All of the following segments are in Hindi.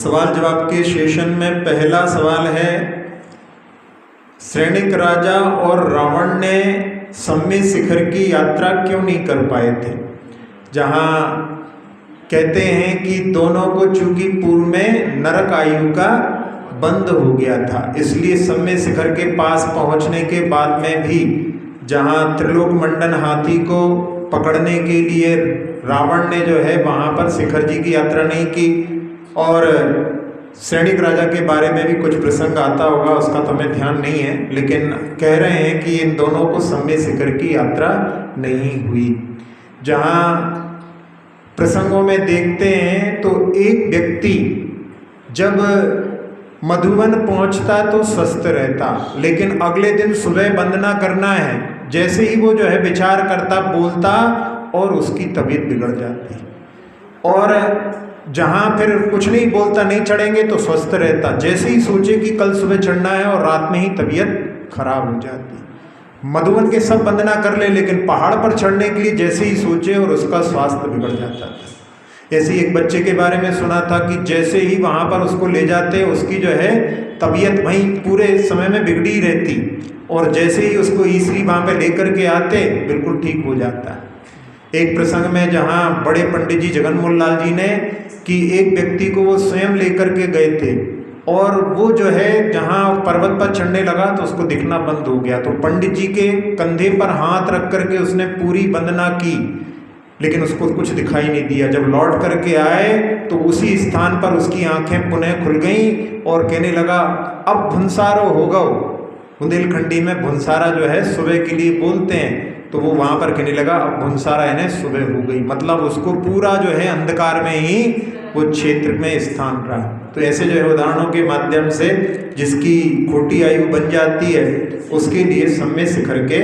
सवाल जवाब के सेशन में पहला सवाल है, सैनिक राजा और रावण ने सम्य शिखर की यात्रा क्यों नहीं कर पाए थे। जहां कहते हैं कि दोनों को चूंकि पूर्व में नरक आयु का बंद हो गया था, इसलिए सम्य शिखर के पास पहुंचने के बाद में भी जहां त्रिलोक मंडन हाथी को पकड़ने के लिए रावण ने जो है वहां पर शिखर जी की यात्रा नहीं की। और सैनिक राजा के बारे में भी कुछ प्रसंग आता होगा, उसका तो हमें ध्यान नहीं है, लेकिन कह रहे हैं कि इन दोनों को सम्य शिखर की यात्रा नहीं हुई। जहाँ प्रसंगों में देखते हैं तो एक व्यक्ति जब मधुवन पहुंचता तो स्वस्थ रहता, लेकिन अगले दिन सुबह वंदना करना है, जैसे ही वो जो है विचार करता बोलता और उसकी तबीयत बिगड़ जाती। और जहाँ फिर कुछ नहीं बोलता, नहीं चढ़ेंगे तो स्वस्थ रहता, जैसे ही सोचे कि कल सुबह चढ़ना है और रात में ही तबीयत खराब हो जाती। मधुवन के सब वंदना कर ले, लेकिन पहाड़ पर चढ़ने के लिए जैसे ही सोचे और उसका स्वास्थ्य बिगड़ जाता था। ऐसे ही एक बच्चे के बारे में सुना था कि जैसे ही वहाँ पर उसको ले जाते उसकी जो है तबीयत वहीं पूरे समय में बिगड़ी रहती, और जैसे ही उसको ईसरी वहाँ पे लेकर के आते बिल्कुल ठीक हो जाता। एक प्रसंग में जहाँ बड़े पंडित जी जगनमोहन लाल जी ने कि एक व्यक्ति को वो स्वयं लेकर के गए थे, और वो जो है जहाँ पर्वत पर चढ़ने लगा तो उसको दिखना बंद हो गया। तो पंडित जी के कंधे पर हाथ रख करके उसने पूरी वंदना की, लेकिन उसको कुछ दिखाई नहीं दिया। जब लौट करके आए तो उसी स्थान पर उसकी आंखें पुनः खुल गईं और कहने लगा, अब भुनसारो होगा। बुंदेलखंडी में भुनसारा जो है सुबह के लिए बोलते हैं, तो वो वहाँ पर कहने लगा अब भुनसारा है ना सुबह हो गई, मतलब उसको पूरा जो है अंधकार में ही वो क्षेत्र में स्थान रहा। तो ऐसे जो है उदाहरणों के माध्यम से जिसकी खोटी आयु बन जाती है उसके लिए सम्य शिखर के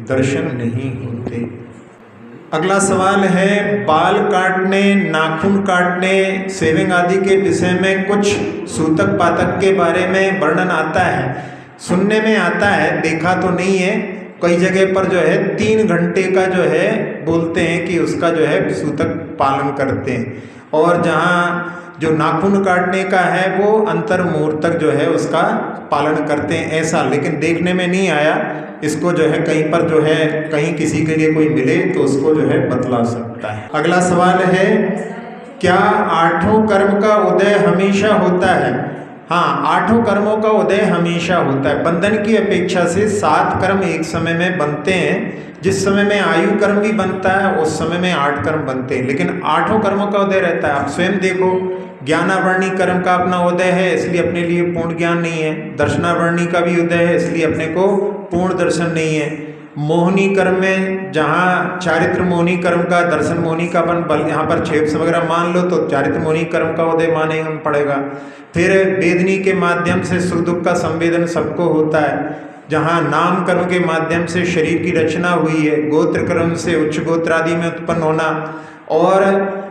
दर्शन नहीं होते। अगला सवाल है, बाल काटने, नाखून काटने, शेविंग आदि के विषय में कुछ सूतक पातक के बारे में वर्णन आता है, सुनने में आता है, देखा तो नहीं है। कई जगह पर जो है 3 घंटे का जो है बोलते हैं कि उसका जो है सूतक पालन करते हैं, और जहाँ जो नाखून काटने का है वो अंतर मुहूर्त तक जो है उसका पालन करते हैं ऐसा, लेकिन देखने में नहीं आया। इसको जो है कहीं पर जो है कहीं किसी के लिए कोई मिले तो उसको जो है बतला सकता है। अगला सवाल है, क्या 8 कर्म का उदय हमेशा होता है। हाँ, 8 कर्मों का उदय हमेशा होता है। बंधन की अपेक्षा से 7 कर्म एक समय में बनते हैं। जिस समय में आयु कर्म भी बनता है उस समय में 8 कर्म बनते हैं, लेकिन 8 कर्मों का उदय रहता है। आप स्वयं देखो, ज्ञानावरणी कर्म का अपना उदय है, इसलिए अपने लिए पूर्ण ज्ञान नहीं है। दर्शनावरणी का भी उदय है, इसलिए अपने को पूर्ण दर्शन नहीं है। मोहिनी कर्म में जहाँ चारित्र मोहिनी कर्म का, दर्शन मोहिनी का अपन बल यहाँ पर छेप से वगैरह मान लो तो चारित्र मोहिनी कर्म का उदय माने पड़ेगा। फिर वेदनी के माध्यम से सुख दुख का संवेदन सबको होता है, जहाँ नाम कर्म के माध्यम से शरीर की रचना हुई है, गोत्र कर्म से उच्च गोत्र आदि में उत्पन्न होना, और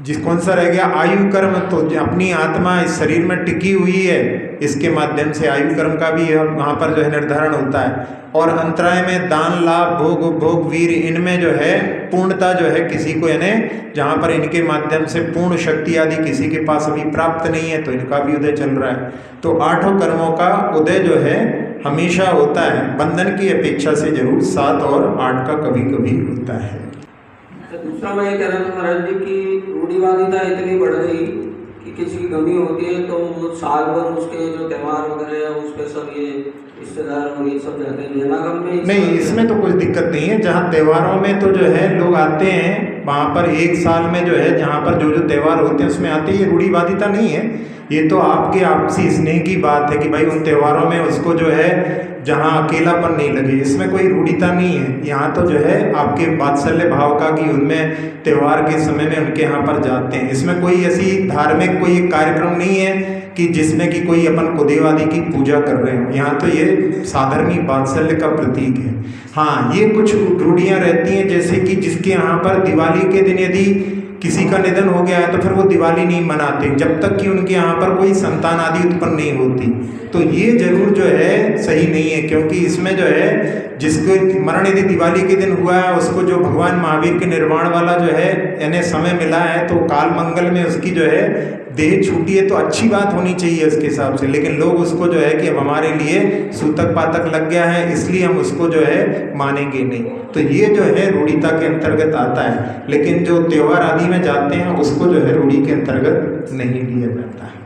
जिस कौन सा रह गया आयु कर्म, तो अपनी आत्मा इस शरीर में टिकी हुई है, इसके माध्यम से आयु कर्म का भी वहाँ पर जो है निर्धारण होता है। और अंतराय में दान, लाभ, भोग, उपभोग, वीर, इनमें जो है पूर्णता जो है किसी को, यानी जहाँ पर इनके माध्यम से पूर्ण शक्ति आदि किसी के पास अभी प्राप्त नहीं है तो इनका भी उदय चल रहा है। तो 8 कर्मों का उदय जो है हमेशा होता है, बंधन की अपेक्षा से जरूर 7 और 8 का कभी कभी होता है। दूसरा मैं ये कह रहा था महाराज जी की रूढ़िवादिता इतनी बढ़ गई कि किसी की गमी होती है तो साल भर उसके जो त्यौहार वगैरह है उस पर सब ये रिश्तेदार और ये सब जाते हैं। लेनागम में नहीं, इसमें तो कुछ दिक्कत नहीं है। जहाँ त्योहारों में तो जो है लोग आते हैं, वहाँ पर एक साल में जो है जहाँ पर जो जो त्यौहार होते हैं उसमें आते हैं, ये रूढ़िवादिता नहीं है। ये तो आपके आपसी स्नेह की बात है कि भाई उन त्योहारों में उसको जो है जहाँ अकेलापन नहीं लगे, इसमें कोई रूढ़िता नहीं है। यहाँ तो जो है आपके वात्सल्य भाव का कि उनमें त्यौहार के समय में उनके यहाँ पर जाते हैं। इसमें कोई ऐसी धार्मिक कोई कार्यक्रम नहीं है कि जिसमें कि कोई अपन कुदेवादी की पूजा कर रहे हो। यहाँ तो ये साधर्मी वात्सल्य का प्रतीक है। हाँ, ये कुछ रूढ़ियाँ रहती हैं, जैसे कि जिसके यहाँ पर दिवाली के दिन यदि किसी का निधन हो गया है तो फिर वो दिवाली नहीं मनाते जब तक कि उनके यहाँ पर कोई संतान आदि उत्पन्न नहीं होती। तो ये जरूर जो है सही नहीं है, क्योंकि इसमें जो है जिसको मरण यदि दिवाली के दिन हुआ है उसको जो भगवान महावीर के निर्वाण वाला जो है यानी समय मिला है, तो काल मंगल में उसकी जो है देह छूटी है तो अच्छी बात होनी चाहिए उसके हिसाब से, लेकिन लोग उसको जो है कि अब हमारे लिए सूतक पातक लग गया है इसलिए हम उसको जो है मानेंगे नहीं। तो ये जो है रूढ़िता के अंतर्गत आता है, लेकिन जो त्यौहार आदि में जाते हैं उसको जो है रूढ़ी के अंतर्गत नहीं लिया जाता है।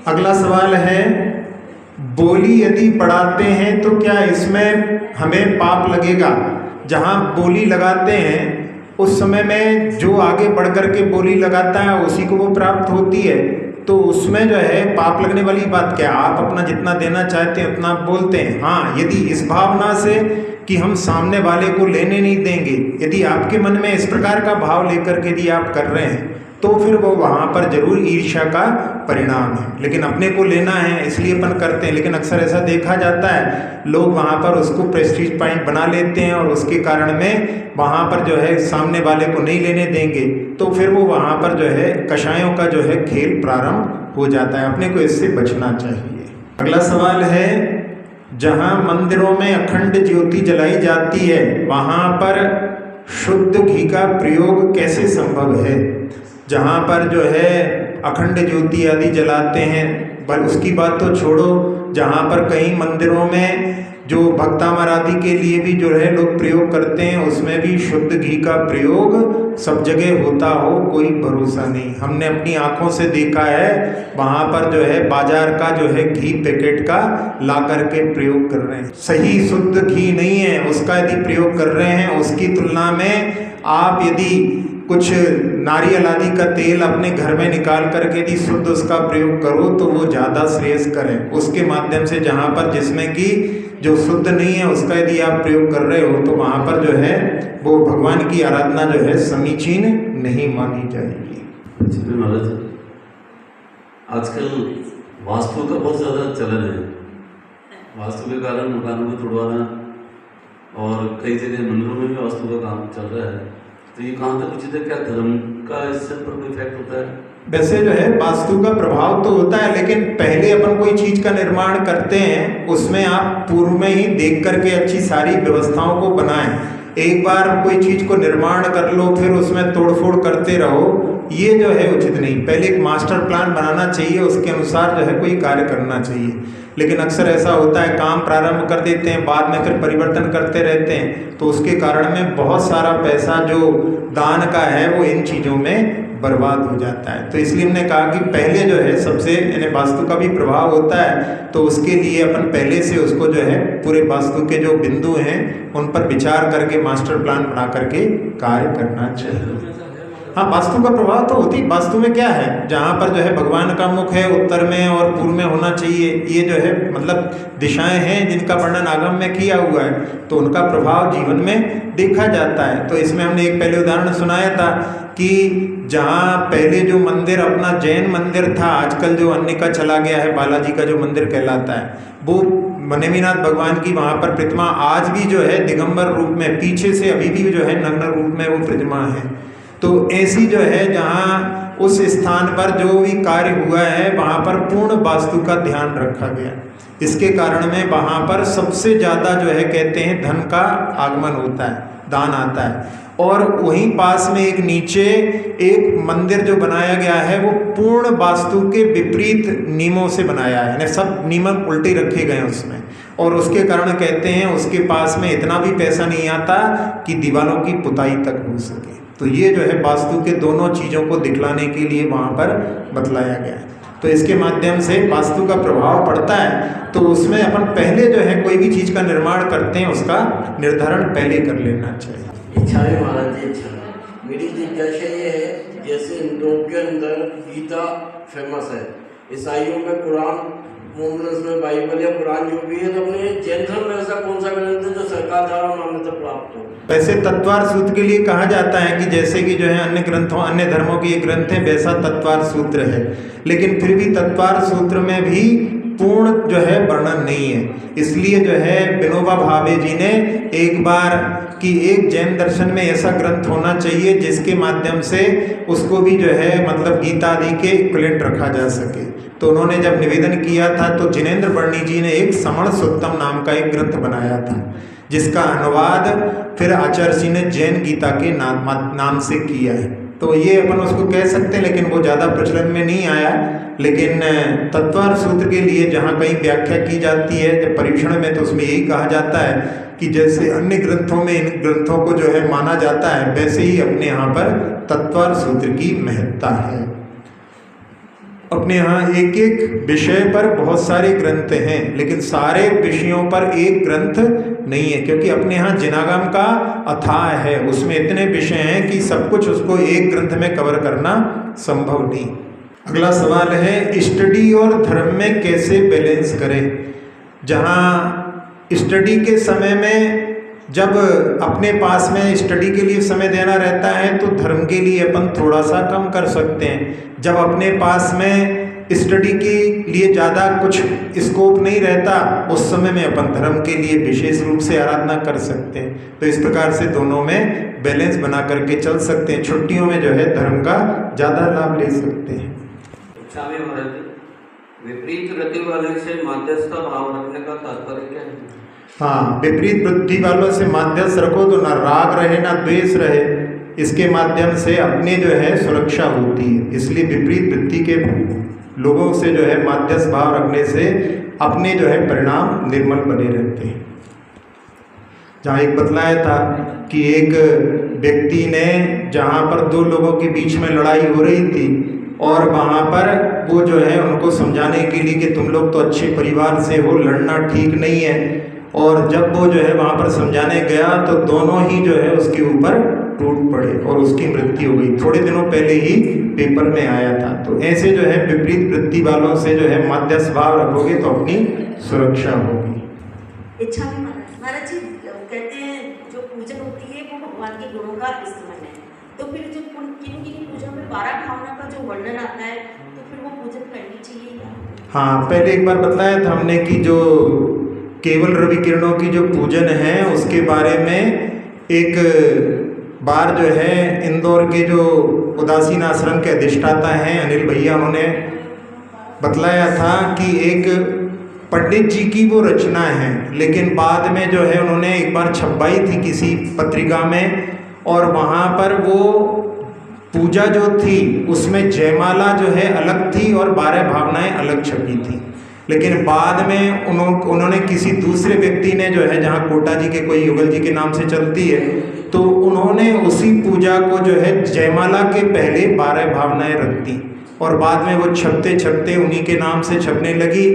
अगला सवाल है, बोली यदि पढ़ाते हैं तो क्या इसमें हमें पाप लगेगा? जहाँ बोली लगाते हैं उस समय में जो आगे बढ़ कर के बोली लगाता है उसी को वो प्राप्त होती है, तो उसमें जो है पाप लगने वाली बात क्या? आप अपना जितना देना चाहते हैं उतना आप बोलते हैं। हाँ, यदि इस भावना से कि हम सामने वाले को लेने नहीं देंगे, यदि आपके मन में इस प्रकार का भाव लेकर के यदि आप कर रहे हैं तो फिर वो वहाँ पर जरूर ईर्ष्या का परिणाम है। लेकिन अपने को लेना है इसलिए अपन करते हैं, लेकिन अक्सर ऐसा देखा जाता है लोग वहाँ पर उसको प्रेस्टीज पॉइंट बना लेते हैं और उसके कारण में वहाँ पर जो है सामने वाले को नहीं लेने देंगे, तो फिर वो वहाँ पर जो है कषायों का जो है खेल प्रारंभ हो जाता है। अपने को इससे बचना चाहिए। अगला सवाल है, जहाँ मंदिरों में अखंड ज्योति जलाई जाती है वहाँ पर शुद्ध घी का प्रयोग कैसे संभव है? जहाँ पर जो है अखंड ज्योति आदि जलाते हैं, पर उसकी बात तो छोड़ो, जहाँ पर कई मंदिरों में जो भक्तामर आदि के लिए भी जो है लोग प्रयोग करते हैं उसमें भी शुद्ध घी का प्रयोग सब जगह होता हो कोई भरोसा नहीं। हमने अपनी आंखों से देखा है वहाँ पर जो है बाजार का जो है घी पैकेट का ला करके प्रयोग कर रहे हैं, सही शुद्ध घी नहीं है उसका यदि प्रयोग कर रहे हैं, उसकी तुलना में आप यदि कुछ नारियल आदि का तेल अपने घर में निकाल करके यदि शुद्ध उसका प्रयोग करो तो वो ज़्यादा श्रेयस्कर है। उसके माध्यम से जहाँ पर जिसमें कि जो शुद्ध नहीं है उसका यदि आप प्रयोग कर रहे हो तो वहाँ पर जो है वो भगवान की आराधना जो है समीचीन नहीं मानी जाएगी। महाराज, आजकल वास्तु का बहुत ज़्यादा चलन है। वास्तु के कारण मकानों को तोड़वाना और कई जगह मंदिरों में भी वास्तु का काम चल रहा है, तो ये कहाँ तक उचित है? क्या धर्म का इससे पर कोई इफेक्ट होता है? वैसे जो है वास्तु का प्रभाव तो होता है, लेकिन पहले अपन कोई चीज़ का निर्माण करते हैं उसमें आप पूर्व में ही देख करके अच्छी सारी व्यवस्थाओं को बनाएं। एक बार कोई चीज़ को निर्माण कर लो फिर उसमें तोड़फोड़ करते रहो, ये जो है उचित नहीं। पहले एक मास्टर प्लान बनाना चाहिए, उसके अनुसार जो है कोई कार्य करना चाहिए। लेकिन अक्सर ऐसा होता है काम प्रारंभ कर देते हैं, बाद में फिर परिवर्तन करते रहते हैं, तो उसके कारण में बहुत सारा पैसा जो दान का है वो इन चीज़ों में बर्बाद हो जाता है। तो इसलिए हमने कहा कि पहले जो है सबसे, यानी वास्तु का भी प्रभाव होता है, तो उसके लिए अपन पहले से उसको जो है पूरे वास्तु के जो बिंदु हैं उन पर विचार करके मास्टर प्लान बना करके कार्य करना चाहिए। हाँ, वास्तु का प्रभाव तो होती। वास्तु में क्या है, जहाँ पर जो है भगवान का मुख है उत्तर में और पूर्व में होना चाहिए, ये जो है मतलब दिशाएं हैं जिनका वर्णन आगम में किया हुआ है, तो उनका प्रभाव जीवन में देखा जाता है। तो इसमें हमने एक पहले उदाहरण सुनाया था कि जहाँ पहले जो मंदिर अपना जैन मंदिर था, आजकल जो अन्य का चला गया है, बालाजी का जो मंदिर कहलाता है, वो नेमिनाथ भगवान की वहाँ पर प्रतिमा आज भी जो है दिगंबर रूप में, पीछे से अभी भी जो है नग्न रूप में वो प्रतिमा है। तो ऐसी जो है जहाँ उस स्थान पर जो भी कार्य हुआ है वहाँ पर पूर्ण वास्तु का ध्यान रखा गया। इसके कारण में वहाँ पर सबसे ज़्यादा जो है कहते हैं धन का आगमन होता है, दान आता है। और वहीं पास में एक नीचे एक मंदिर जो बनाया गया है वो पूर्ण वास्तु के विपरीत नियमों से बनाया है, यानी सब नियम उल्टे रखे गए हैं उसमें, और उसके कारण कहते हैं उसके पास में इतना भी पैसा नहीं आता कि दीवारों की पुताई तक हो सके। तो ये जो है वास्तु के दोनों चीज़ों को दिखलाने के लिए वहाँ पर बतलाया गया है। तो इसके माध्यम से वास्तु का प्रभाव पड़ता है, तो उसमें अपन पहले जो है कोई भी चीज़ का निर्माण करते हैं उसका निर्धारण पहले कर लेना चाहिए। इच्छा है महाराज जी, इच्छा मेरी जिज्ञासा ये है, जैसे हिंदुओं के अंदर गीता फेमस है, ईसाइयों में कुरान, मोमनस में बाइबल या कुरान जो भी है, तो अपने जैन धर्म में ऐसा कौन सा ग्रंथ है जो सरकार द्वारा मान्यता प्राप्त हो? वैसे तत्वार सूत्र के लिए कहा जाता है कि जैसे कि जो है अन्य ग्रंथों, अन्य धर्मों के ये ग्रंथ है वैसा तत्वार सूत्र है, लेकिन फिर भी तत्वार सूत्र में भी पूर्ण जो है वर्णन नहीं है। इसलिए जो है विनोबा भावे जी ने एक बार कि एक जैन दर्शन में ऐसा ग्रंथ होना चाहिए जिसके माध्यम से उसको भी जो है मतलब गीता आदि के इक्विवेलेंट रखा जा सके। तो उन्होंने जब निवेदन किया था तो जिनेंद्र वर्णी जी ने एक समण सुत्तम नाम का एक ग्रंथ बनाया था, जिसका अनुवाद फिर आचार्य जी ने जैन गीता के नाम से किया है। तो ये अपन उसको कह सकते हैं, लेकिन वो ज़्यादा प्रचलन में नहीं आया। लेकिन तत्वार सूत्र के लिए जहाँ कहीं व्याख्या की जाती है जब पर्युषण में, तो उसमें यही कहा जाता है कि जैसे अन्य ग्रंथों में इन ग्रंथों को जो है माना जाता है, वैसे ही अपने यहाँ पर तत्वार सूत्र की महत्ता है। अपने यहाँ एक एक विषय पर बहुत सारे ग्रंथ हैं, लेकिन सारे विषयों पर एक ग्रंथ नहीं है, क्योंकि अपने यहाँ जिनागम का अथाह है, उसमें इतने विषय हैं कि सब कुछ उसको एक ग्रंथ में कवर करना संभव नहीं। अगला सवाल है, स्टडी और धर्म में कैसे बैलेंस करें। जहाँ स्टडी के समय में जब अपने पास में स्टडी के लिए समय देना रहता है तो धर्म के लिए अपन थोड़ा सा कम कर सकते हैं। जब अपने पास में स्टडी के लिए ज़्यादा कुछ स्कोप नहीं रहता, उस समय में अपन धर्म के लिए विशेष रूप से आराधना कर सकते हैं। तो इस प्रकार से दोनों में बैलेंस बना करके चल सकते हैं। छुट्टियों में जो है धर्म का ज़्यादा लाभ ले सकते हैं। स्वामी महाराज, विपरीत वृत्ति वाले से मध्यस्थ भाव रखने का तात्पर्य क्या है? हाँ, विपरीत वृत्ति वालों से मध्यस्थ रखो तो ना राग रहे ना द्वेष रहे, इसके माध्यम से अपने जो है सुरक्षा होती है। इसलिए विपरीत वृत्ति के लोगों से जो है मध्यस्थ भाव रखने से अपने जो है परिणाम निर्मल बने रहते हैं। जहाँ एक बतलाया था कि एक व्यक्ति ने, जहाँ पर दो लोगों के बीच में लड़ाई हो रही थी और वहाँ पर वो जो है उनको समझाने के लिए कि तुम लोग तो अच्छे परिवार से हो, लड़ना ठीक नहीं है, और जब वो जो है वहाँ पर समझाने गया तो दोनों ही जो है उसके ऊपर टूट पड़े और उसकी मृत्यु हो गई। थोड़े दिनों पहले ही पेपर में आया था। तो ऐसे जो है विपरीत वृत्ति वालों से जो है मध्यस्थ भाव रखोगे तो अपनी सुरक्षा होगी। इच्छा में महाराज जी कहते हैं जो पूजन होती है वो भगवान के गुणों का स्मरण है, तो फिर जो किन पूजा में 12 भावना का जो वर्णन आता है तो फिर वो पूजन करनी चाहिए या? हाँ, पहले एक बार बताया था हमने कि जो केवल रवि किरणों की जो पूजन है उसके बारे में एक बार जो है इंदौर के जो उदासीन आश्रम के अधिष्ठाता हैं अनिल भैया, उन्होंने बतलाया था कि एक पंडित जी की वो रचना है, लेकिन बाद में जो है उन्होंने एक बार छपवाई थी किसी पत्रिका में, और वहाँ पर वो पूजा जो थी उसमें जयमाला जो है अलग थी और 12 भावनाएं अलग छपी थी। लेकिन बाद में उन्होंने किसी दूसरे व्यक्ति ने जो है, जहाँ कोटा जी के कोई युगल जी के नाम से चलती है, तो उन्होंने उसी पूजा को जो है जयमाला के पहले 12 भावनाएं रख दी और बाद में वो छपते छपते उन्हीं के नाम से छपने लगी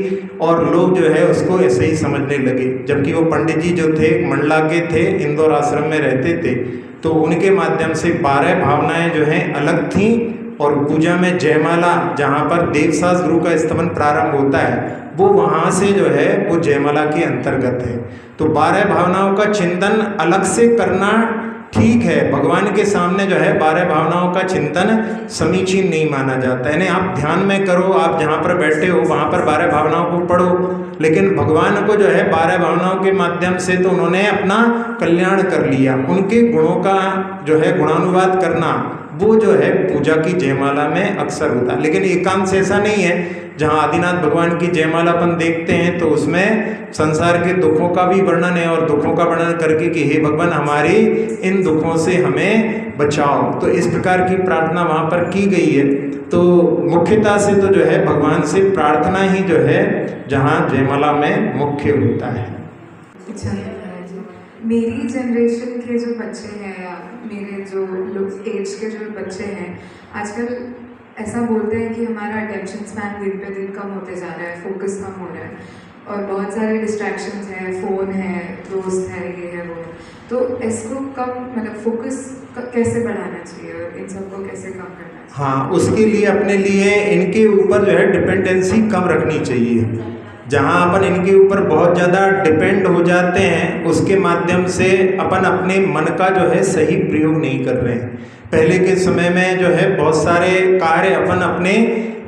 और लोग जो है उसको ऐसे ही समझने लगे। जबकि वो पंडित जी जो थे मंडला के थे, इंदौर आश्रम में रहते थे, तो उनके माध्यम से 12 भावनाएं जो हैं अलग थीं और पूजा में जयमाला, जहाँ पर देवसास गुरु का स्तवन प्रारंभ होता है, वो वहाँ से जो है वो जयमाला के अंतर्गत है। तो 12 भावनाओं का चिंतन अलग से करना ठीक है, भगवान के सामने जो है 12 भावनाओं का चिंतन समीचीन नहीं माना जाता है। यानी आप ध्यान में करो, आप जहाँ पर बैठे हो वहाँ पर 12 भावनाओं को पढ़ो, लेकिन भगवान को जो है 12 भावनाओं के माध्यम से तो उन्होंने अपना कल्याण कर लिया। उनके गुणों का जो है गुणानुवाद करना वो जो है पूजा की जयमाला में अक्सर होता है। लेकिन एकांत से ऐसा नहीं है। जहाँ आदिनाथ भगवान की जयमाला अपन देखते हैं तो उसमें संसार के दुखों का भी वर्णन है और दुखों का वर्णन करके कि हे भगवान हमारी इन दुखों से हमें बचाओ, तो इस प्रकार की प्रार्थना वहाँ पर की गई है। तो मुख्यतः से तो जो है भगवान से प्रार्थना ही जो है जहाँ जयमाला में मुख्य होता है। अच्छा, मेरी जनरेशन के जो बच्चे हैं या मेरे जो लोग एज के जो बच्चे हैं आजकल ऐसा बोलते हैं कि हमारा अटेंशन स्पैन दिन पे दिन कम होते जा रहा है, फोकस कम हो रहा है और बहुत सारे डिस्ट्रैक्शंस हैं, फ़ोन है, दोस्त है, ये है वो। तो इसको कम मतलब फोकस कैसे बढ़ाना चाहिए और इन सबको कैसे कम करना चाहिए? हाँ, उसके लिए अपने लिए इनके ऊपर जो है डिपेंडेंसी कम रखनी चाहिए। जहाँ अपन इनके ऊपर बहुत ज़्यादा डिपेंड हो जाते हैं उसके माध्यम से अपन अपने मन का जो है सही प्रयोग नहीं कर रहे हैं। पहले के समय में जो है बहुत सारे कार्य अपन अपने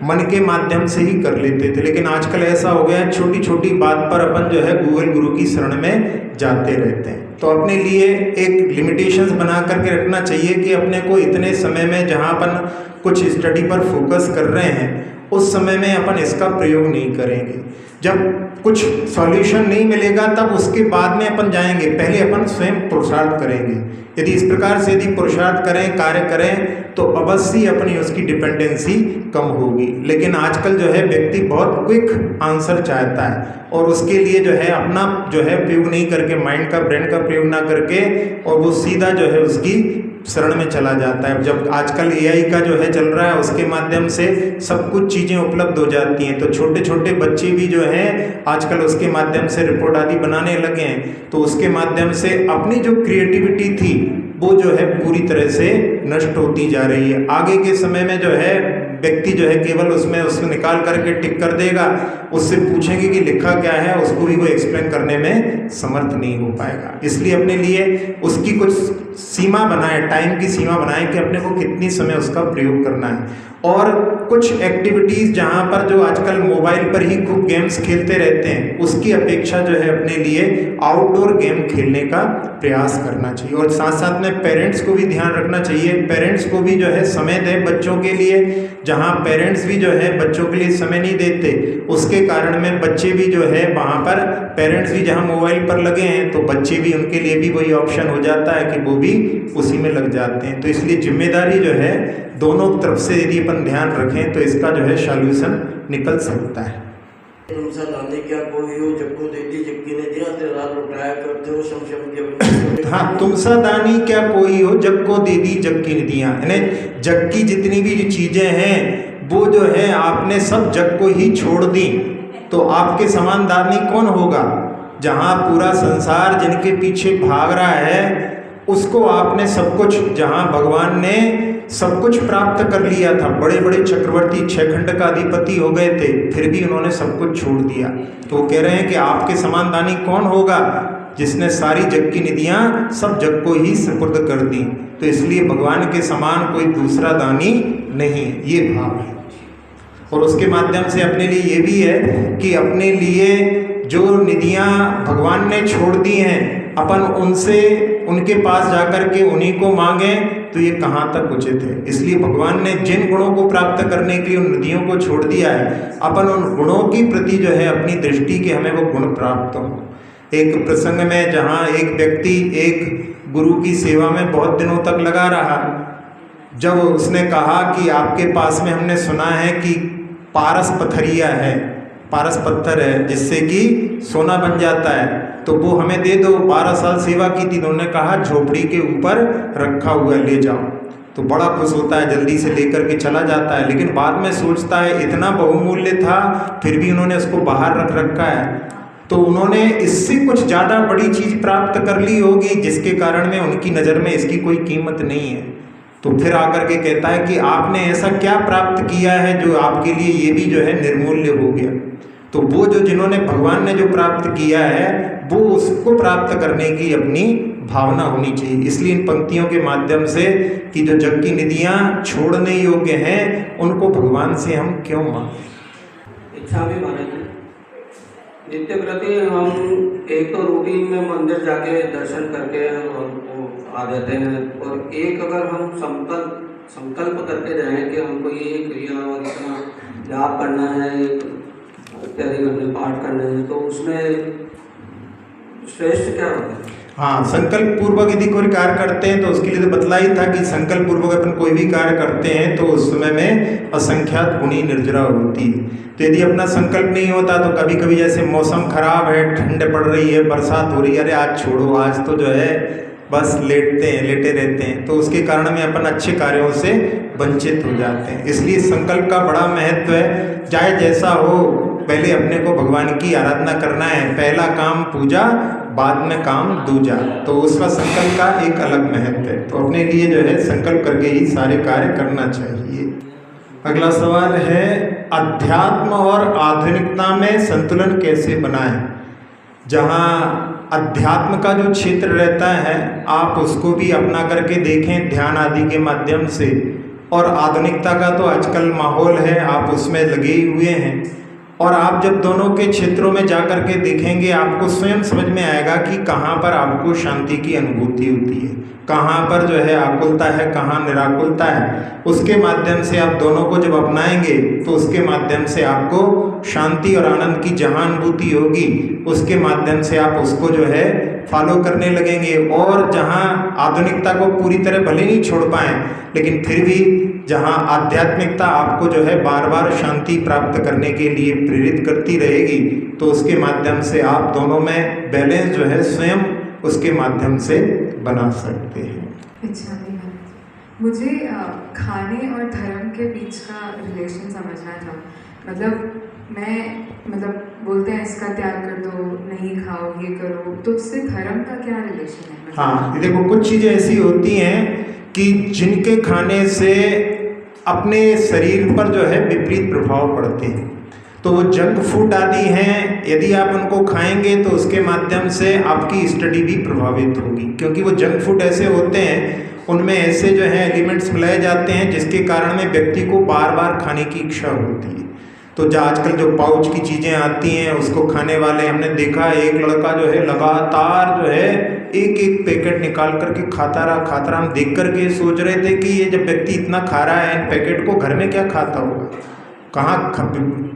मन के माध्यम से ही कर लेते थे, लेकिन आजकल ऐसा हो गया है छोटी छोटी बात पर अपन जो है गूगल गुरु की शरण में जाते रहते हैं। तो अपने लिए एक लिमिटेशंस बना करके रखना चाहिए कि अपने को इतने समय में जहाँ अपन कुछ स्टडी पर फोकस कर रहे हैं उस समय में अपन इसका प्रयोग नहीं करेंगे। जब कुछ सॉल्यूशन नहीं मिलेगा तब उसके बाद में अपन जाएंगे, पहले अपन स्वयं पुरुषार्थ करेंगे। यदि इस प्रकार से यदि पुरुषार्थ करें, कार्य करें, तो अवश्य अपनी उसकी डिपेंडेंसी कम होगी। लेकिन आजकल जो है व्यक्ति बहुत क्विक आंसर चाहता है और उसके लिए जो है अपना जो है प्रयोग नहीं करके, माइंड का, ब्रेन का प्रयोग ना करके, और वो सीधा जो है उसकी शरण में चला जाता है। जब आजकल एआई का जो है चल रहा है, उसके माध्यम से सब कुछ चीज़ें उपलब्ध हो जाती हैं, तो छोटे छोटे बच्चे भी जो हैं आजकल उसके माध्यम से रिपोर्ट आदि बनाने लगे हैं। तो उसके माध्यम से अपनी जो क्रिएटिविटी थी वो जो है पूरी तरह से नष्ट होती जा रही है। आगे के समय में जो है व्यक्ति जो है केवल उसमें उसको निकाल करके टिक कर देगा, उससे पूछेंगे कि लिखा क्या है, उसको भी वो एक्सप्लेन करने में समर्थ नहीं हो पाएगा। इसलिए अपने लिए उसकी कुछ सीमा बनाए, टाइम की सीमा बनाए कि अपने को कितनी समय उसका प्रयोग करना है। और कुछ एक्टिविटीज़ जहाँ पर जो आजकल मोबाइल पर ही खूब गेम्स खेलते रहते हैं, उसकी अपेक्षा जो है अपने लिए आउटडोर गेम खेलने का प्रयास करना चाहिए। और साथ साथ में पेरेंट्स को भी ध्यान रखना चाहिए, पेरेंट्स को भी जो है समय दें बच्चों के लिए। जहाँ पेरेंट्स भी जो है बच्चों के लिए समय नहीं देते, उसके कारण में बच्चे भी जो है वहाँ पर, पेरेंट्स भी जहाँ मोबाइल पर लगे हैं तो बच्चे भी, उनके लिए भी वही ऑप्शन हो जाता है कि वो भी उसी में लग जाते हैं। तो इसलिए जिम्मेदारी जो है दोनों तरफ से यदि अपन ध्यान रखें तो इसका जो है सॉल्यूशन निकल सकता है। तुमसा दाने क्या कोई हो, जग्गो देती जग्गी ने दिया, तेरा लुटाया करते हो शमशम के। हाँ, तुमसा दानी क्या कोई हो, जग को दे दी जग की निधियाँ। यानी जग की जितनी भी जो चीज़ें हैं वो जो है आपने सब जग को ही छोड़ दी, तो आपके समान दानी कौन होगा। जहाँ पूरा संसार जिनके पीछे भाग रहा है उसको आपने सब कुछ, जहाँ भगवान ने सब कुछ प्राप्त कर लिया था, बड़े बड़े चक्रवर्ती 6 खंड का अधिपति हो गए थे, फिर भी उन्होंने सब कुछ छोड़ दिया। तो वो कह रहे हैं कि आपके समान दानी कौन होगा जिसने सारी जग की निधियाँ सब जग को ही सुपुर्द कर दी। तो इसलिए भगवान के समान कोई दूसरा दानी नहीं है, ये भाव है। और उसके माध्यम से अपने लिए ये भी है कि अपने लिए जो निधियाँ भगवान ने छोड़ दी हैं, अपन उनसे, उनके पास जाकर के उन्हीं को मांगें तो ये कहाँ तक उचित है। इसलिए भगवान ने जिन गुणों को प्राप्त करने के लिए उन नदियों को छोड़ दिया है, अपन उन गुणों की प्रति जो है अपनी दृष्टि के हमें वो गुण प्राप्त हो। एक प्रसंग में जहाँ एक व्यक्ति एक गुरु की सेवा में बहुत दिनों तक लगा रहा, जब उसने कहा कि आपके पास में हमने सुना है कि पारस पथरिया है, पारस पत्थर है जिससे कि सोना बन जाता है, तो वो हमें दे दो। 12 साल सेवा की थी, उन्होंने कहा झोपड़ी के ऊपर रखा हुआ ले जाओ। तो बड़ा खुश होता है, जल्दी से लेकर के चला जाता है, लेकिन बाद में सोचता है इतना बहुमूल्य था फिर भी उन्होंने उसको बाहर रख रखा है, तो उन्होंने इससे कुछ ज़्यादा बड़ी चीज़ प्राप्त कर ली होगी जिसके कारण में उनकी नज़र में इसकी कोई कीमत नहीं है। तो फिर आकर के कहता है कि आपने ऐसा क्या प्राप्त किया है जो आपके लिए ये भी जो है निर्मूल्य हो गया। तो वो जो जिन्होंने, भगवान ने जो प्राप्त किया है वो उसको प्राप्त करने की अपनी भावना होनी चाहिए। इसलिए इन पंक्तियों के माध्यम से कि जो जग की निधियाँ छोड़ने योग्य हैं उनको भगवान से हम क्यों मांगे। इच्छा भी माने नित्य प्रति हम एक तो रूटीन में मंदिर जाके दर्शन करके वो आ जाते हैं, और एक अगर हम संकल्प करके जाएं कि हमको ये क्रिया और इतना जाप करना है, इत्यादि करने, पाठ करना है, तो उसमें श्रेष्ठ क्या होता है। हाँ, संकल्प पूर्वक यदि कोई कार्य करते हैं तो उसके लिए तो बतला ही था कि संकल्प पूर्वक अपन कोई भी कार्य करते हैं तो उस समय में असंख्यात गुणी निर्जरा होती है। तो यदि अपना संकल्प नहीं होता तो कभी कभी जैसे मौसम खराब है, ठंड पड़ रही है, बरसात हो रही है, अरे आज छोड़ो, आज तो जो है बस लेटे रहते हैं, तो उसके कारण में अपन अच्छे कार्यों से वंचित हो जाते हैं। इसलिए संकल्प का बड़ा महत्व है। चाहे जैसा हो, पहले अपने को भगवान की आराधना करना है, पहला काम पूजा, बाद में काम दूजा, तो उसका संकल्प का एक अलग महत्व है। तो अपने लिए जो है संकल्प करके ही सारे कार्य करना चाहिए। अगला सवाल है, अध्यात्म और आधुनिकता में संतुलन कैसे बनाएं। जहाँ अध्यात्म का जो क्षेत्र रहता है आप उसको भी अपना करके देखें ध्यान आदि के माध्यम से, और आधुनिकता का तो आजकल माहौल है, आप उसमें लगे हुए हैं, और आप जब दोनों के क्षेत्रों में जाकर के देखेंगे आपको स्वयं समझ में आएगा कि कहाँ पर आपको शांति की अनुभूति होती है, कहाँ पर जो है आकुलता है, कहाँ निराकुलता है। उसके माध्यम से आप दोनों को जब अपनाएंगे तो उसके माध्यम से आपको शांति और आनंद की जहाँ अनुभूति होगी उसके माध्यम से आप उसको जो है फॉलो करने लगेंगे। और जहाँ आधुनिकता को पूरी तरह भले नहीं छोड़ पाएँ लेकिन फिर भी जहाँ आध्यात्मिकता आपको जो है बार बार शांति प्राप्त करने के लिए प्रेरित करती रहेगी तो उसके माध्यम से आप दोनों में बैलेंस जो है स्वयं उसके माध्यम से बना सकते हैं। अच्छा भैया, मुझे खाने और धर्म के बीच का रिलेशन समझना था। मतलब बोलते हैं इसका त्याग कर दो, नहीं खाओ, ये करो, तो उससे धर्म का क्या रिलेशन है? हाँ, देखो कुछ चीज़ें ऐसी होती हैं कि जिनके खाने से अपने शरीर पर जो है विपरीत प्रभाव पड़ते हैं, तो वो जंक फूड आदि हैं, यदि आप उनको खाएंगे तो उसके माध्यम से आपकी स्टडी भी प्रभावित होगी, क्योंकि वो जंक फूड ऐसे होते हैं उनमें ऐसे जो है एलिमेंट्स मिलाए जाते हैं जिसके कारण में व्यक्ति को बार बार खाने की इच्छा होती है। तो जो आजकल जो पाउच की चीज़ें आती हैं उसको खाने वाले, हमने देखा एक लड़का जो है लगातार जो है एक एक पैकेट निकाल करके खाता रहा। हम देख करके सोच रहे थे कि ये जब व्यक्ति इतना खा रहा है इन पैकेट को, घर में क्या खाता होगा, कहाँ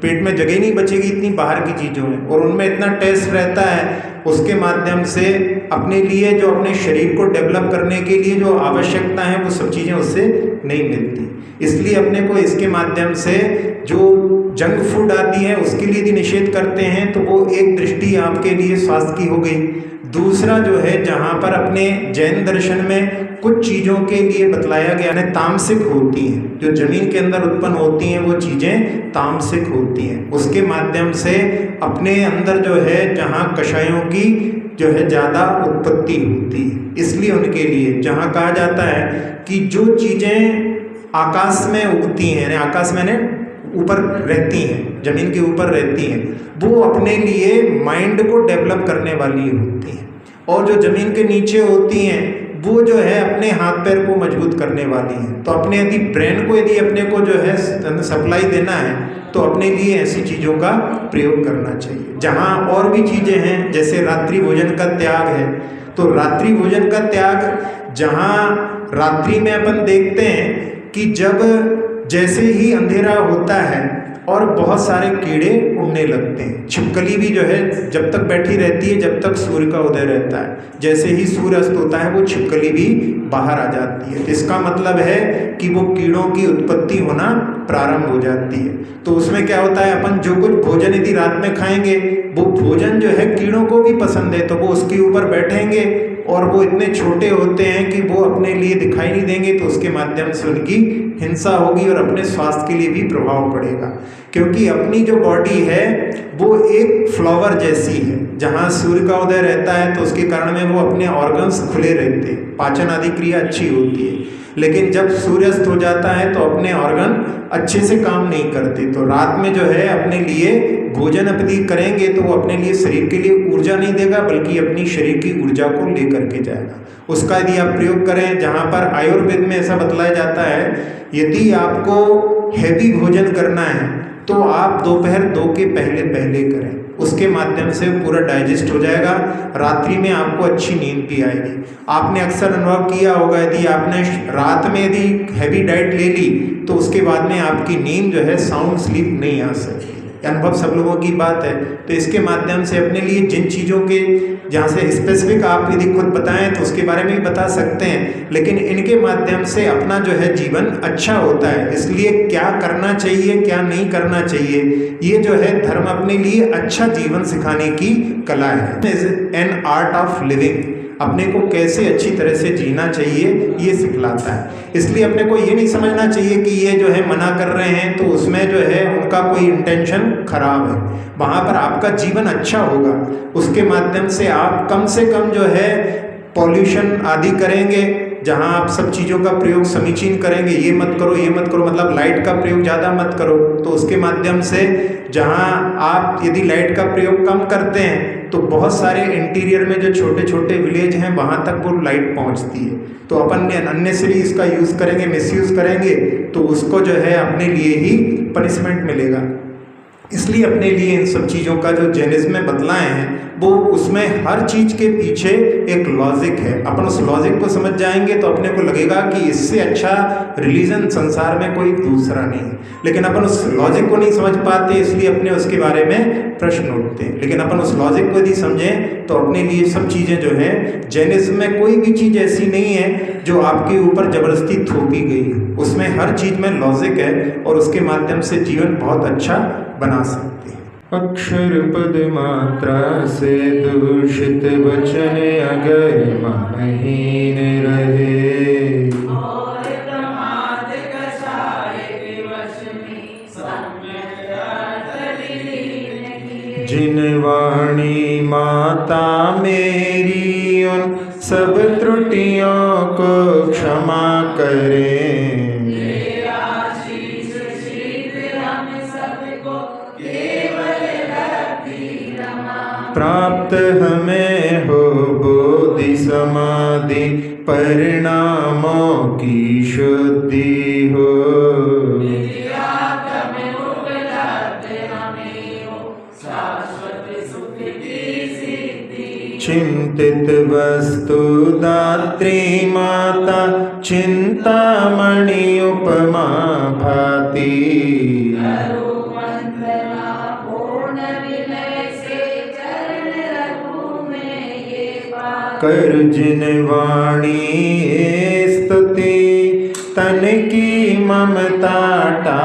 पेट में जगह नहीं बचेगी इतनी बाहर की चीज़ों में, और उनमें इतना टेस्ट रहता है। उसके माध्यम से अपने लिए जो अपने शरीर को डेवलप करने के लिए जो आवश्यकता है वो सब चीज़ें उससे नहीं मिलती। इसलिए अपने को इसके माध्यम से जो जंक फूड आती है उसके लिए यदि निषेध करते हैं तो वो एक दृष्टि आपके लिए स्वास्थ्य की हो गई। दूसरा जो है, जहाँ पर अपने जैन दर्शन में कुछ चीज़ों के लिए बतलाया गया है तामसिक होती हैं, जो जमीन के अंदर उत्पन्न होती हैं वो चीज़ें तामसिक होती हैं। उसके माध्यम से अपने अंदर जो है जहाँ कषायों की जो है ज़्यादा उत्पत्ति होती है, इसलिए उनके लिए जहाँ कहा जाता है कि जो चीज़ें आकाश में उगती हैं, आकाश में ऊपर रहती हैं, जमीन के ऊपर रहती हैं, वो अपने लिए माइंड को डेवलप करने वाली होती हैं, और जो जमीन के नीचे होती हैं वो जो है अपने हाथ पैर को मजबूत करने वाली हैं। तो अपने यदि ब्रेन को यदि अपने को जो है सप्लाई देना है तो अपने लिए ऐसी चीज़ों का प्रयोग करना चाहिए। जहाँ और भी चीज़ें हैं जैसे रात्रि भोजन का त्याग है, तो रात्रि भोजन का त्याग जहाँ रात्रि में अपन देखते हैं कि जब जैसे ही अंधेरा होता है और बहुत सारे कीड़े उड़ने लगते हैं, छिपकली भी जो है जब तक बैठी रहती है जब तक सूर्य का उदय रहता है, जैसे ही सूर्य अस्त होता है वो छिपकली भी बाहर आ जाती है। इसका मतलब है कि वो कीड़ों की उत्पत्ति होना प्रारंभ हो जाती है। तो उसमें क्या होता है, अपन जो कुछ भोजन यदि रात में खाएंगे वो भोजन जो है कीड़ों को भी पसंद है, तो वो उसके ऊपर बैठेंगे और वो इतने छोटे होते हैं कि वो अपने लिए दिखाई नहीं देंगे, तो उसके माध्यम से उनकी हिंसा होगी और अपने स्वास्थ्य के लिए भी प्रभाव पड़ेगा। क्योंकि अपनी जो बॉडी है वो एक फ्लावर जैसी है, जहाँ सूर्य का उदय रहता है तो उसके कारण में वो अपने ऑर्गन्स खुले रहते हैं, पाचन आदि क्रिया अच्छी होती है। लेकिन जब सूर्यास्त हो जाता है तो अपने ऑर्गन अच्छे से काम नहीं करते, तो रात में जो है अपने लिए भोजन यदि करेंगे तो वो अपने लिए शरीर के लिए ऊर्जा नहीं देगा बल्कि अपनी शरीर की ऊर्जा को लेकर के जाएगा। उसका यदि आप प्रयोग करें, जहाँ पर आयुर्वेद में ऐसा बतलाया जाता है यदि आपको हैवी भोजन करना है तो आप दोपहर 2 के पहले करें, उसके माध्यम से पूरा डाइजेस्ट हो जाएगा, रात्रि में आपको अच्छी नींद भी आएगी। आपने अक्सर अनुभव किया होगा यदि आपने रात में यदि हैवी डाइट ले ली तो उसके बाद में आपकी नींद जो है साउंड स्लीप नहीं आ सकती, अनुभव सब लोगों की बात है। तो इसके माध्यम से अपने लिए जिन चीज़ों के जहाँ से स्पेसिफिक आप यदि खुद बताएं तो उसके बारे में भी बता सकते हैं, लेकिन इनके माध्यम से अपना जो है जीवन अच्छा होता है। इसलिए क्या करना चाहिए क्या नहीं करना चाहिए, ये जो है धर्म अपने लिए अच्छा जीवन सिखाने की कला है। एन आर्ट ऑफ लिविंग, अपने को कैसे अच्छी तरह से जीना चाहिए ये सिखलाता है। इसलिए अपने को ये नहीं समझना चाहिए कि ये जो है मना कर रहे हैं तो उसमें जो है उनका कोई इंटेंशन खराब है, वहाँ पर आपका जीवन अच्छा होगा। उसके माध्यम से आप कम से कम जो है पॉल्यूशन आदि करेंगे, जहाँ आप सब चीज़ों का प्रयोग समीचीन करेंगे, ये मत करो ये मत करो, मतलब लाइट का प्रयोग ज़्यादा मत करो, तो उसके माध्यम से जहाँ आप यदि लाइट का प्रयोग कम करते हैं तो बहुत सारे इंटीरियर में जो छोटे छोटे विलेज हैं वहाँ तक वो लाइट पहुँचती है। तो अपन ने अननेसेसरी इसका यूज़ करेंगे, मिसयूज़ करेंगे तो उसको जो है अपने लिए ही पनिशमेंट मिलेगा। इसलिए अपने लिए इन सब चीज़ों का जो जैनिज्म में बतलाए हैं वो उसमें हर चीज़ के पीछे एक लॉजिक है। अपन उस लॉजिक को समझ जाएंगे तो अपने को लगेगा कि इससे अच्छा रिलीजन संसार में कोई दूसरा नहीं है। लेकिन अपन उस लॉजिक को नहीं समझ पाते, इसलिए अपने उसके बारे में प्रश्न उठते हैं। लेकिन अपन उस लॉजिक को यदि समझें तो अपने लिए सब चीज़ें जो हैं, जैनिज्म में कोई भी चीज़ ऐसी नहीं है जो आपके ऊपर जबरदस्ती थोपी गई है। उसमें हर चीज़ में लॉजिक है और उसके माध्यम से जीवन बहुत अच्छा बना सकते हैं। अक्षर पद मात्रा से दूषित वचन अगर महीन रहे, जिन वाणी माता मेरी उन सब त्रुटियों को क्षमा करें। प्राप्त हमें हो बोधि समाधि परिणामों की शुद्धि हो। चिंतित वस्तु दात्री माता चिंतामणि उपमा भाति। कर जिन वाणी स्तुति तन की ममता टा।